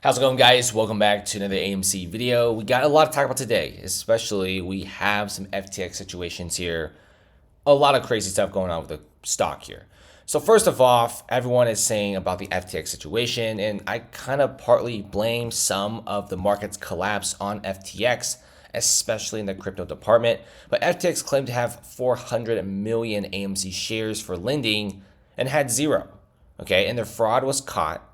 How's it going, guys? Welcome back to another AMC video. We got a lot to talk about today, especially we have some FTX situations here. A lot of crazy stuff going on with the stock here. So first of all, everyone is saying about the FTX situation, and I kind of partly blame some of the market's collapse on FTX, especially in the crypto department. But FTX claimed to have 400 million AMC shares for lending and had zero. Okay, and their fraud was caught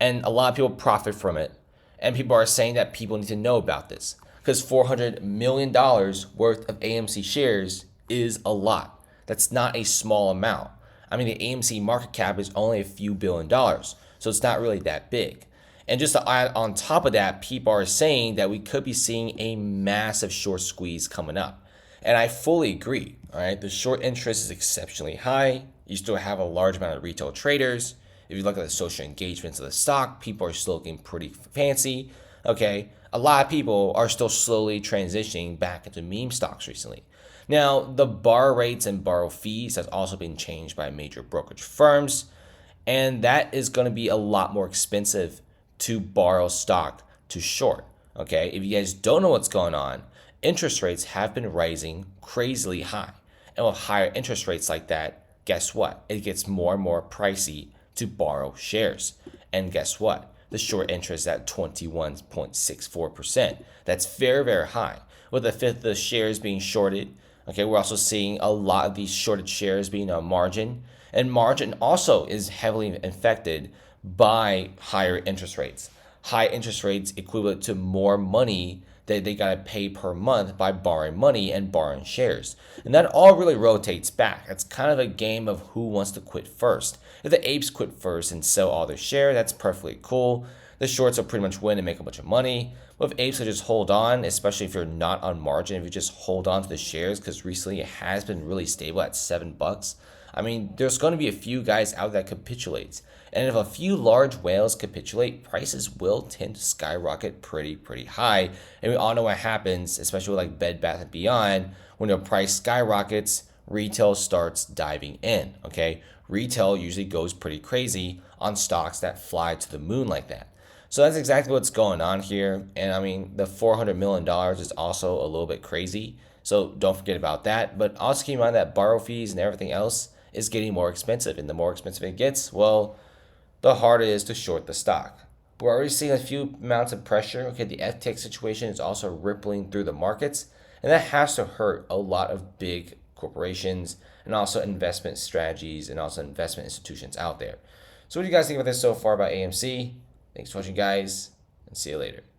and a lot of people profit from it. And people are saying that people need to know about this because $400 million worth of AMC shares is a lot. That's not a small amount. I mean, the AMC market cap is only a few $1 billion, so it's not really that big. And just to add on top of that, people are saying that we could be seeing a massive short squeeze coming up. And I fully agree. All right, the short interest is exceptionally high. You still have a large amount of retail traders. If you look at the social engagements of the stock, people are still looking pretty fancy. Okay, a lot of people are still slowly transitioning back into meme stocks recently. Now, the borrow rates and borrow fees has also been changed by major brokerage firms, and that is going to be a lot more expensive to borrow stock to short. Okay, if you guys don't know what's going on, interest rates have been rising crazily high. And with higher interest rates like that, guess what? It gets more and more pricey to borrow shares. And guess what? The short interest is at 21.64%. That's very, very high. With a fifth of the shares being shorted, okay, we're also seeing a lot of these shorted shares being on margin. And margin also is heavily affected by higher interest rates. High interest rates equivalent to more money that they got to pay per month by borrowing money and borrowing shares. And that all really rotates back. It's kind of a game of who wants to quit first. If the apes quit first and sell all their share, that's perfectly cool. The shorts will pretty much win and make a bunch of money. But if apes will just hold on, especially if you're not on margin, if you just hold on to the shares, because recently it has been really stable at $7. I mean, there's going to be a few guys out that capitulates. And if a few large whales capitulate, prices will tend to skyrocket pretty high. And we all know what happens, especially with like Bed Bath & Beyond, when the price skyrockets, retail starts diving in, okay? Retail usually goes pretty crazy on stocks that fly to the moon like that. So that's exactly what's going on here. And I mean, the $400 million is also a little bit crazy. So don't forget about that. But also keep in mind that borrow fees and everything else is getting more expensive. And the more expensive it gets, well, the harder it is to short the stock. We're already seeing a few amounts of pressure. Okay, the FTX situation is also rippling through the markets. And that has to hurt a lot of big corporations and also investment strategies and also investment institutions out there. So what do you guys think about this so far about AMC? Thanks for watching, guys, and see you later.